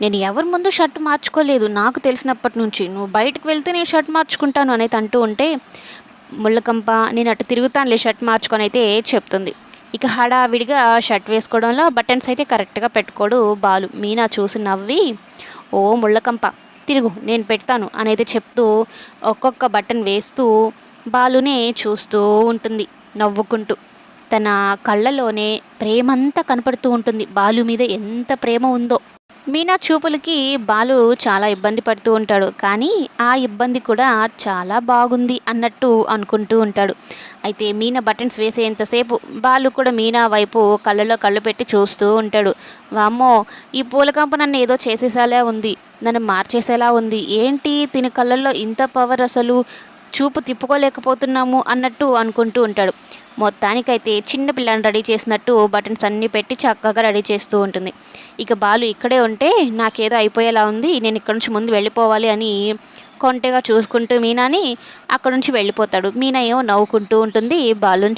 నేను ఎవరి ముందు షర్ట్ మార్చుకోలేదు. నాకు తెలిసినప్పటి నుంచి. నువ్వు బయటకు వెళ్తే నేను షర్ట్ మార్చుకుంటాను అనేది అంటూ ఉంటే, ముళ్ళకంప నేను అటు తిరుగుతానులే షర్ట్ మార్చుకొని అయితే చెప్తుంది. ఇక హడావిడిగా షర్ట్ వేసుకోవడంలో బటన్స్ అయితే కరెక్ట్‌గా పెట్టుకోడు బాలు. మీనా చూసి నవ్వి, "ఓ ముళ్ళకంప తిరుగు నేను పెడతాను" అనైతే చెప్తూ ఒక్కొక్క బటన్ వేస్తూ బాలునే చూస్తూ ఉంటుంది నవ్వుకుంటూ. తన కళ్ళలోనే ప్రేమంతా కనపడుతూ ఉంటుంది. బాలు మీద ఎంత ప్రేమ ఉందో. మీనా చూపులకి బాలు చాలా ఇబ్బంది పడుతూ ఉంటాడు. కానీ ఆ ఇబ్బంది కూడా చాలా బాగుంది అన్నట్టు అనుకుంటూ ఉంటాడు. అయితే మీనా బటన్స్ వేసేంతసేపు బాలు కూడా మీనా వైపు కళ్ళలో కళ్ళు పెట్టి చూస్తూ ఉంటాడు. వామ్మో! ఈ పూల కంప నన్ను ఏదో చేసేసేలా ఉంది. నన్ను మార్చేసేలా ఉంది. ఏంటి తిని కళ్ళల్లో ఇంత పవర్ అసలు చూపు తిప్పుకోలేకపోతున్నాము అన్నట్టు అనుకుంటూ ఉంటాడు. మొత్తానికైతే చిన్న పిల్లని రెడీ చేసినట్టు బటన్స్ అన్నీ పెట్టి చక్కగా రెడీ చేస్తూ ఉంటుంది. ఇక బాలు ఇక్కడే ఉంటే నాకేదో అయిపోయేలా ఉంది. నేను ఇక్కడ నుంచి ముందు వెళ్ళిపోవాలి అని కొంటెగా చూసుకుంటూ మీనాని అక్కడ నుంచి వెళ్ళిపోతాడు. మీనా ఏమో నవ్వుకుంటూ ఉంటుంది బాలుని